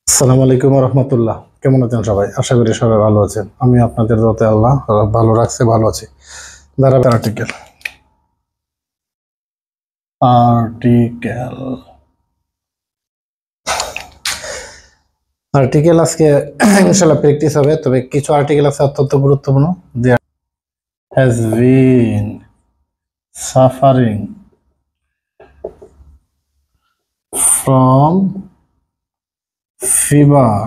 আসসালামু আলাইকুম রহমতুল্লাহ। কেমন আছেন সবাই? আশা করি সবাই ভালো আছেন। আমি আপনাদের দোয়াতে আল্লাহ ভালো রাখছে, ভালো আছি। ধারাবাহিক আর্টিকেল আর্টিকেল আজকে ইনশাআল্লাহ প্র্যাকটিস হবে, তবে কিছু আর্টিকেল আছে অত্যন্ত গুরুত্বপূর্ণ। যে has been suffering from fever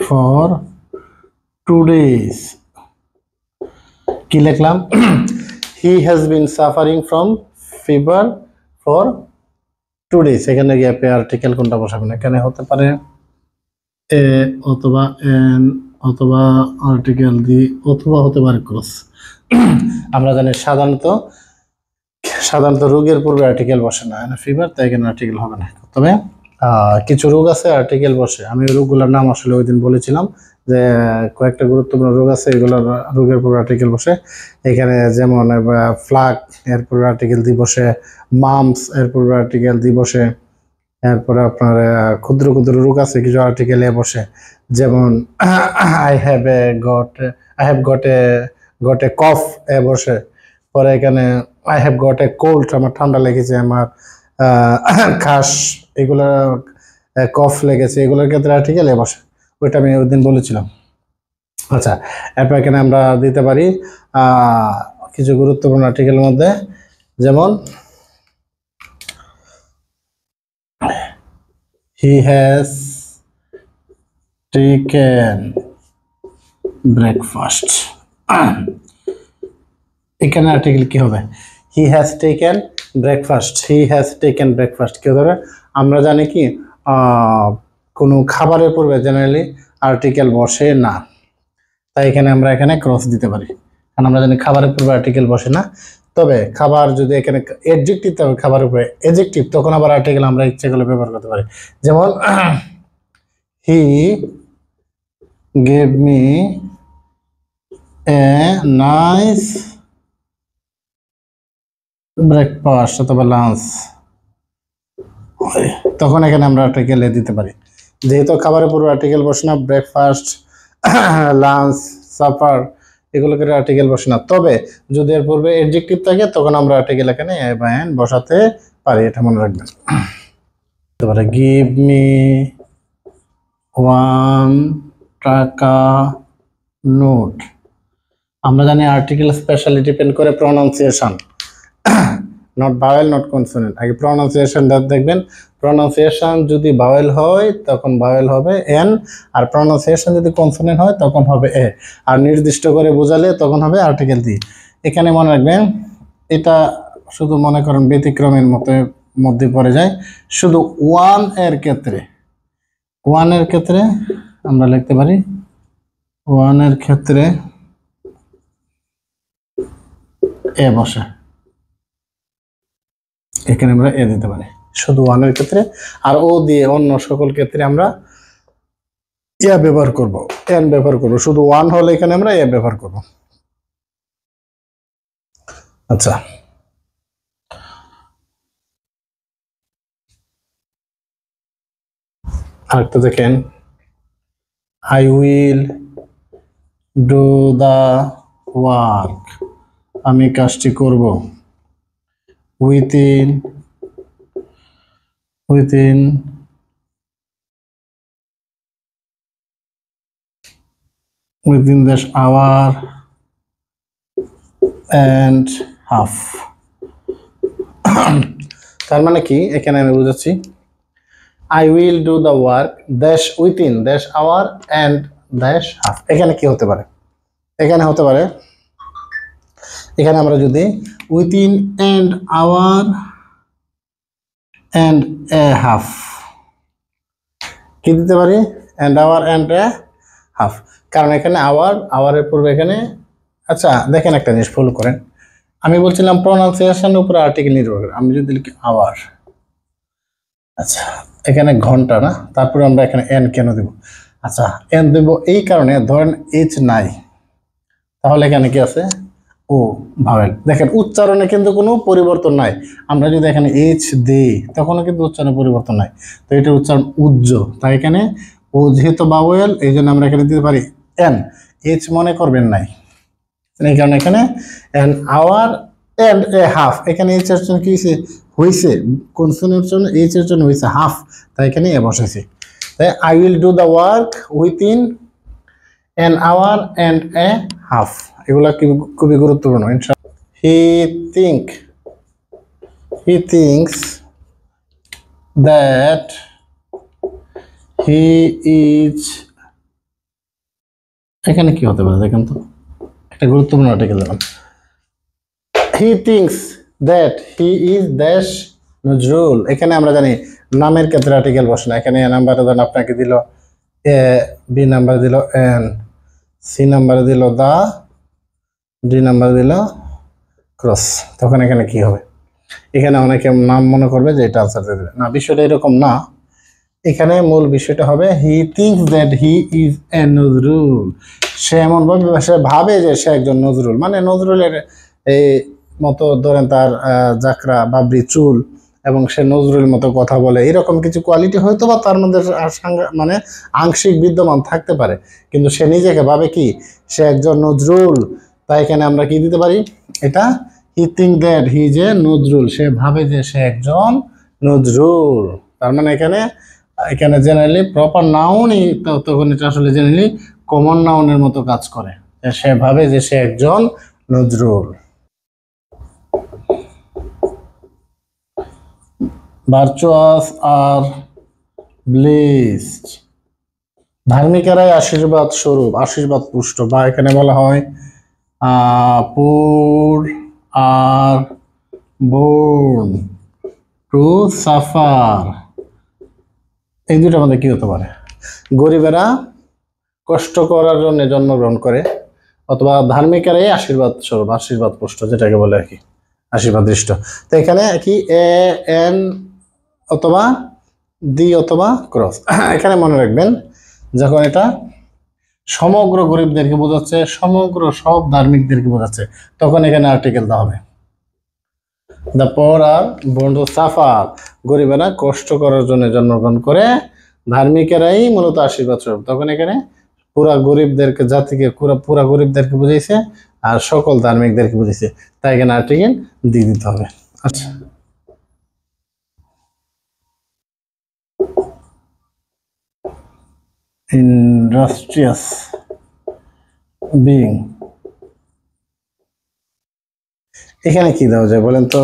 for 2 days। কি লিখলাম? He has been suffering from fever for 2 days। এখানে গ্যাপে আর্টিকেল কোনটা বসাবেন? এখানে হতে পারে এ অথবা এন অথবা আর্টিকেল দি অথবা হতে পারে ক্রস। আমরা জানি সাধারণত রোগের পূর্বে আর্টিকেল বসে না, ফিভার, তাই এখানে আর্টিকেল হবে না। তবে কিছু রোগ আছে আর্টিকেল বসে। আমি ওই রোগগুলোর নাম আসলে ওই দিন বলেছিলাম যে কয়েকটা গুরুত্বপূর্ণ রোগ আছে, এগুলোর রোগের পূর্বে আর্টিকেল বসে। এখানে যেমন ফ্লাক এর পূর্বে আর্টিকেল দি বসে, মামস এর পূর্বে আর্টিকেল দি বসে। এরপরে আপনার ক্ষুদ্র ক্ষুদ্র রোগ আছে কিছু আর্টিকেলে বসে, যেমন আই হ্যাভ গট এ কফ এ বসে। পরে এখানে I have got a cold, আমার ঠান্ডা লেগেছে, আমার খাস, এগুলো কফ লেগেছে, এগুলোর ক্ষেত্রে আর্টিকেল এ বসে। ওইটা আমি ওই দিন বলেছিলাম। আচ্ছা, এরপর এখানে আমরা দিতে পারি কিছু গুরুত্বপূর্ণ আর্টিকেলের মধ্যে, যেমন he has taken breakfast। এখানে আর্টিকেল কি হবে? he has taken breakfast। he has taken breakfast কি হবে? আমরা জানি কি কোনো খাবারের পূর্বে জেনারেলি আর্টিকেল বসে না, তাই এখানে ক্রস দিতে পারি, কারণ আমরা জানি খাবারের পূর্বে আর্টিকেল বসে না। তবে খাবার যদি এখানে অ্যাডজেক্টিভ থাকে খাবারের উপরে অ্যাডজেক্টিভ, তখন আবার আর্টিকেল আমরা ইচ্ছে করলে ব্যবহার করতে পারি। যেমন he gave me a nice breakfast অথবা লাঞ্চ, তখন এখানে আমরা আর্টিকেল এ দিতে পারি। যেহেতু খাবারের পূর্বে আর্টিকেল বসে না, ব্রেকফাস্ট, লাঞ্চ, সাপার, এগুলোকে আর্টিকেল বসে না। তবে যদি এর পূর্বে অ্যাডজেক্টিভ থাকে তখন আমরা আর্টিকেল এখানে এ বা এন বসাতে পারি, এটা মনে রাখবেন। তারপরে গিভ মি 1 টাকা নোট। আমরা জানি আর্টিকেল স্পেশালি ডিপেন্ড করে pronunciation, not vowel not consonant. আগে প্রনাউন্সিয়েশন দেখবেন, প্রনাউন্সিয়েশন যদি ভাওয়েল হয় তখন ভাওয়েল হবে এন, আর প্রনাউন্সিয়েশন যদি কনসোনেন্ট হয় তখন হবে এ, আর নির্দিষ্ট করে বোঝালে তখন হবে আর্টিকেল দি। এখানে মনে রাখবেন, এটা শুধু মনে করেন ব্যতিক্রমের মধ্যে পড়ে যায়। শুধু ওয়ান এর ক্ষেত্রে আমরা লিখতে পারি ওয়ান এর ক্ষেত্রে এ বসে, এখানে আমরা এ দিতে পারি শুধু ওয়ানের ক্ষেত্রে। আর ও দিয়ে অন্য সকল ক্ষেত্রে আমরা ইয়া ব্যবহার করব, এন ব্যবহার করব। শুধু ওয়ান হলে এখানে আমরা এ ব্যবহার করব। আচ্ছা, আরেকটা দেখেন, I will do the work, আমি কাজটি করব, within this hour and half। তার মানে কি এখানে আমি বুঝাচ্ছি, I will do the work dash within dash hour and dash half. এখানে কি হতে পারে? এখানে হতে পারে, এখানে আমরা যদি within and our and a half কি দিতে পারি? And our and a half, কারণ এখানে আওয়ারের পূর্বে এখানে। আচ্ছা দেখেন, একটা জিনিস ফলো করেন, আমি বলছিলাম প্রনাউন্সিয়েশনের উপরে আর্টিকেল নির্ভর করে। আমি যদি লিখি আওয়ার, আচ্ছা এখানে ঘন্টা না, তারপরে আমরা এখানে এন কেন দেব? আচ্ছা এন দেব এই কারণে, ধরেন এইচ নাই, তাহলে এখানে কি আছে? O vowel. দেখেন উচ্চারণে কিন্তু কোনো পরিবর্তন নাই। আমরা যদি এখানে এইচ দিই তখনও কিন্তু উচ্চারণে পরিবর্তন নাই। তো এটা উচ্চারণ উজ্জ, তাই এখানে ও যেহেতু ভাওয়েল এই জন্য আমরা এখানে দিতে পারি এন। এইচ মনে করবেন নাই, এই কারণে এখানে an hour and a half. এখানে এইচ এর জন্য কি হয়েছে কনসোনেন্টের জন্য এইচ এর জন্য হয়েছে হাফ, তাই এখানে এ বসাইছি। তাই I will do the work within an hour and a half। এগুলা খুবই গুরুত্বপূর্ণ। হি thinks that he is, এখানে কি হতে পারে দেখেন তো, একটা গুরুত্বপূর্ণ আর্টিকেল দিলাম। হি things that he is dash Nazrul. এখানে আমরা জানি নামের ক্ষেত্রে আর্টিকেল বসে না। এখানে এ নাম্বারে ধরেন আপনাকে দিল এ, বি নাম্বার দিল এন, সি নাম্বারে দিল দা, ডি নাম্বারে দিল ক্রস। তখন এখানে কি হবে? এখানে অনেকে নাম মনে করবে যে এটা আনসার দিয়ে দেবে না, বিষয়টা এরকম না। এখানে মূল বিষয়টা হবে he things that he is a Nazrul. সে এমন সে ভাবে যে সে একজন নজরুল, মানে নজরুলের এই মতো ধরেন তার জাকরা বাবরি চুল এবং সে নজরুলের মতো কথা বলে, এরকম কিছু কোয়ালিটি হয়তো বা তার মধ্যে মানে আংশিক বিদ্যমান থাকতে পারে, কিন্তু সে নিজেকে ভাবে কি সে একজন নজরুল। তাই এখানে আমরা কি দিতে পারি, এটা he think that he is a Nazrul. সে ভাবে যে সে একজন নজরুল। তার মানে এখানে জেনারেলি প্রপার নাউনই, তখন এটা আসলে জেনারেলি কমন নাউনের মতো কাজ করে। সে ভাবে যে সে একজন নজরুল। Virtuous are blessed. ধার্মিকেরাই আশীর্বাদ স্বরূপ, আশীর্বাদ পুষ্ট, বা এখানে বলা হয় পুর আর বোর্ন টু সাফার। এই দুটো আমাদের কি হতে পারে? গরিবেরা কষ্ট করার জন্য জন্মগ্রহণ করে, অথবা ধার্মিকেরাই আশীর্বাদ স্বরূপ, আশীর্বাদ পুষ্ট যেটাকে বলে আর কি, আশীর্বাদ দৃষ্ট। তো এখানে কি এ এন অথবা ডি অথবা ক্রস। এখানে মনে রাখবেন যখন এটা সমগ্র গরিবদেরকে বোঝাচ্ছে, সমগ্র সব ধার্মিকদেরকে বোঝাচ্ছে, তখন এখানে আর্টিকেল দেওয়া হবে। The poor are born to suffer. গরিবেরা কষ্ট করার জন্য জন্মগ্রহণ করে, ধার্মিকেরাই মূলত আশীর্বাদ স্বরূপ। তখন এখানে পুরা গরিবদেরকে, জাতিকে পুরা গরিবদেরকে বুঝাইছে আর সকল ধার্মিকদেরকে বুঝাইছে, তাই এখানে আর্টিকেল দিয়ে দিতে হবে। আচ্ছা, ইন্ডাস্ট্রিয়াস বিং, এখানে কি দেওয়া যায় বলেন তো?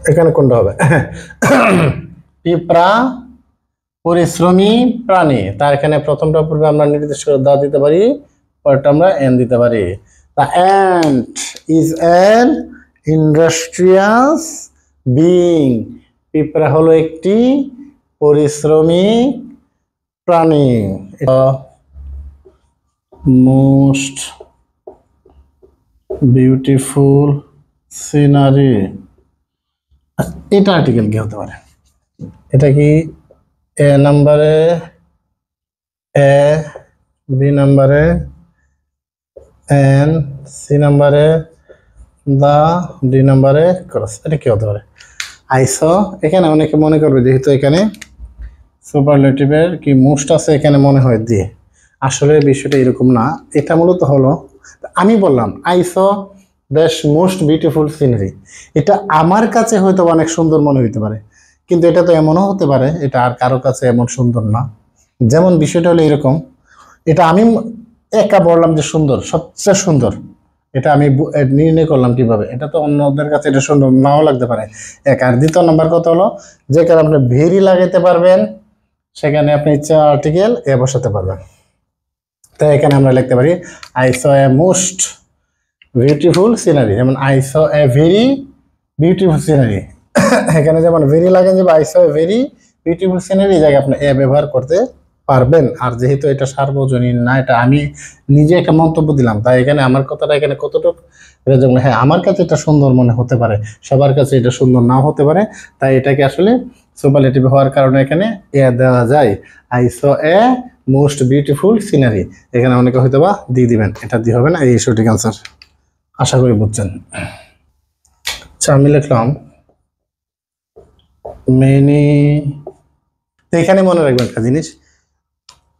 এখানে কোনটা হবে? পিঁপড়া পরিশ্রমী প্রাণী। তার এখানে প্রথমটা পূর্বে আমরা নির্দিষ্ট করে দা দিতে পারি, পরেরটা আমরা এন দিতে পারি। The ant is an industrious being. পিঁপড়া হলো একটি পরিশ্রমী প্রাণী। Most beautiful scenery. এটা আর্টিকেল কি হতে পারে? এটা কি এ নাম্বারে এ, বি নাম্বারে এন, সি নাম্বারে দা, ডি নাম্বারে ক্রস। এটা কি হতে পারে? আইসো। এখানে অনেকে মনে করবে যেহেতু এখানে সুপারলেটিভের কি মোস্ট আছে, এখানে মনে হয় দিয়ে। আসলে বিষয়টা এরকম না। এটা মূলত হলো, আমি বললাম আইসো দ্যাশ মোস্ট বিউটিফুল সিনারি। এটা আমার কাছে হয়তো অনেক সুন্দর মনে হইতে পারে, কিন্তু এটা তো এমনও হতে পারে এটা আর কারো কাছে এমন সুন্দর না। যেমন বিষয়টা হলো এরকম, এটা আমি একা বললাম যে সুন্দর, সবচেয়ে সুন্দর, এটা আমি নির্ণয় করলাম কিভাবে? এটা তো অন্যদের কাছে এটা সুন্দর নাও লাগতে পারে। এক। আর দ্বিতীয় নাম্বার কথা হলো, যেখানে আপনি ভেরি লাগাইতে পারবেন সেখানে আপনি ইচ্ছা আর্টিকেল এ বসাতে পারবেন। তাই এখানে আমরা লিখতে পারি I saw a most beautiful scenery, যেমন I saw a very beautiful scenery. এখানে যেমন ভেরি লাগেন, যে I saw a very beautiful scenery, জায়গায় আপনি এ ব্যবহার করতে পারবেন। আর যেহেতু এটা সার্বজনীন না, এটা আমি নিজে একটা মন্তব্য দিলাম, তাই এখানে আমার কথাটা এখানে কতটুকু, যেমন হ্যাঁ আমার কাছে এটা সুন্দর মনে হতে পারে, সবার কাছে এটা সুন্দর নাও হতে পারে, তাই এটাকে আসলে সুপারলেটিভ হওয়ার কারণে এখানে এ দেওয়া যায়। I saw a most beautiful scenery. এখানে অনেকে হয়তো বা দিয়ে দিবেন, এটা দিয়ে হবে না, এই সঠিক আনসার। আশা করি বুঝছেন। আচ্ছা আমি লিখলাম মেনি। তো এখানে মনে রাখবেন একটা জিনিস,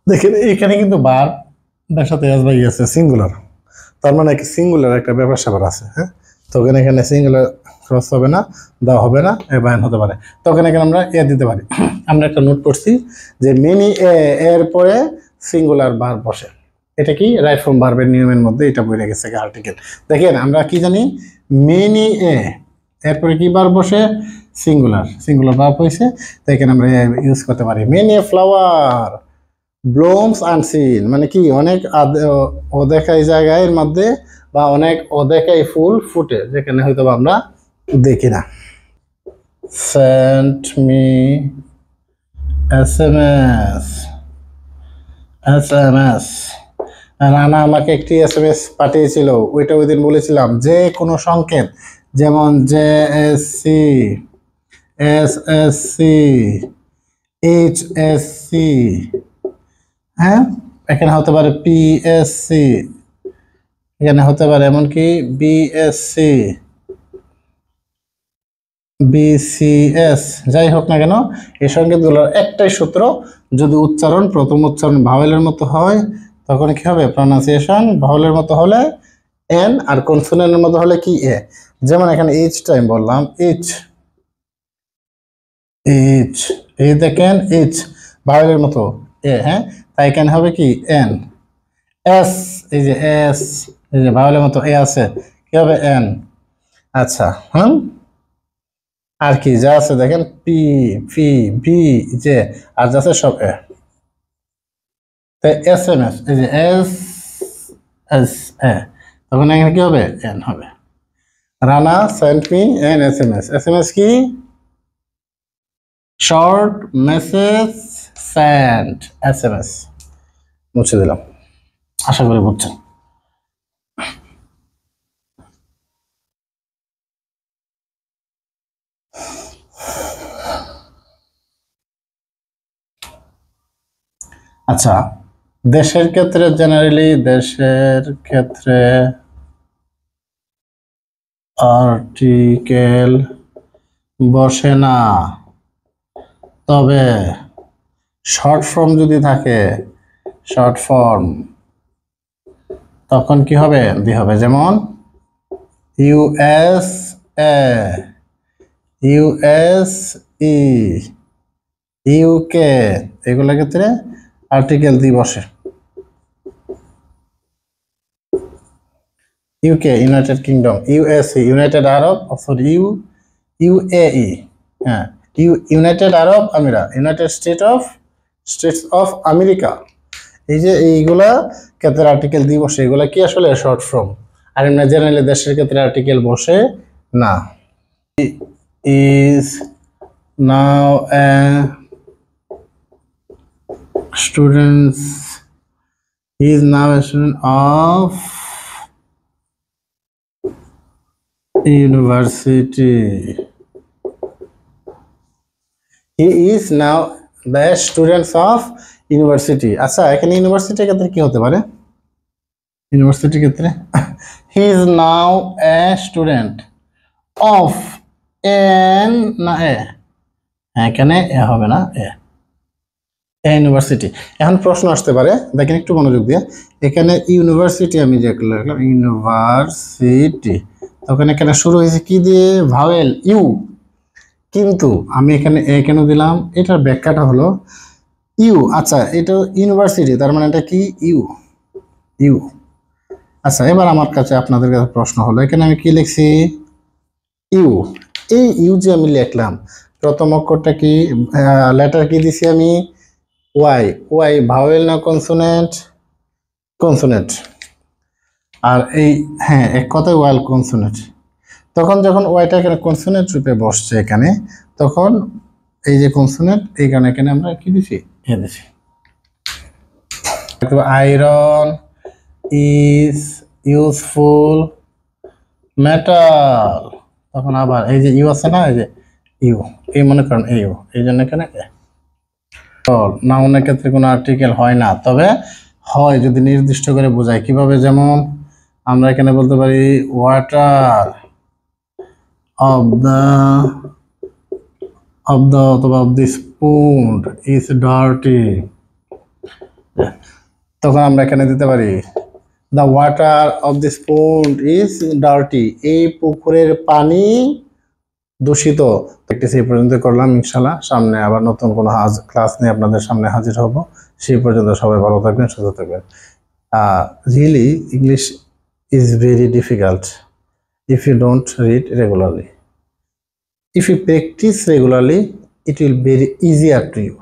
দেখেন এখানে কিন্তু বার সাথে এস বাই আছে সিঙ্গুলার, তার মানে সিঙ্গুলার একটা ব্যাপার স্যাপার আছে। হ্যাঁ, তখন এখানে সিঙ্গুলার ক্রস হবে না, দেওয়া হবে না, এ বায়ান হতে পারে, তখন এখানে আমরা এ দিতে পারি। আমরা একটা নোট করছি যে মেনি এর পরে সিঙ্গুলার বার বসে, এটা কি রাইট ফর্ম ভার্বের নিয়মের মধ্যে এটা বলে গেছে আর্টিকেল। দেখেন আমরা কি জানি, মেনি এরপরে কি বার বসে, সিঙ্গুলার ভার্ব হয়েছে, তো এখানে আমরা ইউজ করতে পারি মেনি ফ্লাওয়ার ব্লুমস আনসিন, মানে কি অনেক অদেখাই জায়গার মধ্যে বা অনেক অদেখাই ফুল ফুটে যেখানে হয়তো আমরা দেখি না। সেন্ট মি এসএমএস, রানা আমাকে একটি এসএমএস পাঠিয়েছিল, ওইটা ওই দিন বলেছিলাম যে কোনো সংকেত, যেমন JSC SSC HSC, হ্যাঁ এখানে হতে পারে PSC, এখানে হতে পারে এমনকি BSC BCS, যাই হোক না কেন এই সংকেতগুলোর একটাই সূত্র, যদি উচ্চারণ প্রথম উচ্চারণ ভাওয়েলের মতো হয় তখন কি হবে প্রনাউন্সিয়েশন ভাওয়েলের মতো হলে এন, আর কনসোনেন্টের মতো হলে কি এ। যেমন এখানে এইচ টাইম বললাম, এইচ এইচ, এই দেখেন এইচ ভাওয়েলের মতো এ, হ্যাঁ তাই এখানে হবে কি এন। এস, এই যে এস, এই যে ভাওয়েলের মতো এ আছে, কি হবে এন। আচ্ছা আর কি যা আছে দেখেন পি পি বি, যে আর যা আছে সব এ। এসএমএস, এই যে এস এস এ, তখন এখানে কি হবে এন হবে। Rana sent me an SMS, SMS কি শর্ট মেসেজ সেন্ট, এসএমএস মুছে দিলাম, আশা করি বুঝছেন। আচ্ছা দেশের ক্ষেত্রে জেনারেলি দেশের ক্ষেত্রে আর্টিকেল বসে না, তবে শর্ট ফর্ম যদি থাকে, শর্ট ফর্ম তখন কি হবে দিয়ে হবে, যেমন USA USE UK, এগুলোর ক্ষেত্রে আর্টিকেল দিয়ে বসে। UK United Kingdom, USA United Arab, sorry UAE, হ্যাঁ United Arab Emirates, United States of America, এই যে এইগুলা ক্ষেত্রে আর্টিকেল দিয়ে বসে, এগুলা কি আসলে শর্ট ফর্ম। আর এমনি জেনারেলি দেশের ক্ষেত্রে আর্টিকেল বসে না। Is now a student, he is now a student of university, he is now the students of university. আচ্ছা এখানে ইউনিভার্সিটির ক্ষেত্রে কি হতে পারে, ইউনিভার্সিটির ক্ষেত্রে he is now a student of N, না এ, এখানে এ হবে না, এ ইউনিভার্সিটি। এখন প্রশ্ন আসতে পারে, দেখেন একটু মনোযোগ দিয়ে, এখানে ইউনিভার্সিটি আমি যে লিখলাম ইউনিভার্সিটি, তখন এখানে শুরু হয়েছে কি দিয়ে ভাওয়েল ইউ, কিন্তু আমি এখানে এ কেন দিলাম, এটার ব্যাখ্যাটা হলো ইউ। আচ্ছা এটা ইউনিভার্সিটি, তার মানে এটা কি ইউ ইউ। আচ্ছা এবার আমার কাছে আপনাদের কাছে প্রশ্ন হলো, এখানে আমি কি লিখছি ইউ, এই ইউ যে আমি লিখলাম প্রথম অক্ষরটা কি, লেটার কি দিছি আমি ওয়াই ভাওয়েল না কনসোনেন্ট, কনসোনেন্ট, আর এই হ্যাঁ এক কথায় ওয়াইল কনসোনেন্ট। তখন যখন ওয়াইটা এখানে কনসোনেন্ট রূপে বসছে এখানে, তখন এই যে কনসোনেন্ট, এই কারণে এখানে আমরা কি দিছি এ দিছি। আয়রন ইজ ইউজফুল মেটাল, তখন আবার এই যে ইউ আছে না, এই যে ইউ, এই মনে করেন এই ইউ, এই জন্য এখানে নাউনের ক্ষেত্রে কোনো আর্টিকেল হয় না, তবে হয় যদি নির্দিষ্ট করে বোঝায়। কিভাবে? যেমন আমরা এখানে বলতে পারি ওয়াটার অফ দ্য অথবা of the spoon is dirty, তখন আমরা এখানে দিতে পারি the water of the spoon is dirty, এই পুকুরের পানি দূষিত। প্র্যাকটিস এই পর্যন্ত করলাম। ইনশাল্লাহ সামনে আবার নতুন কোনো ক্লাস নিয়ে আপনাদের সামনে হাজির হব। সেই পর্যন্ত সবাই ভালো থাকবেন, সুস্থ থাকবেন। Really, English is very difficult if you don't read regularly. If you practice regularly, it will be very easier to you.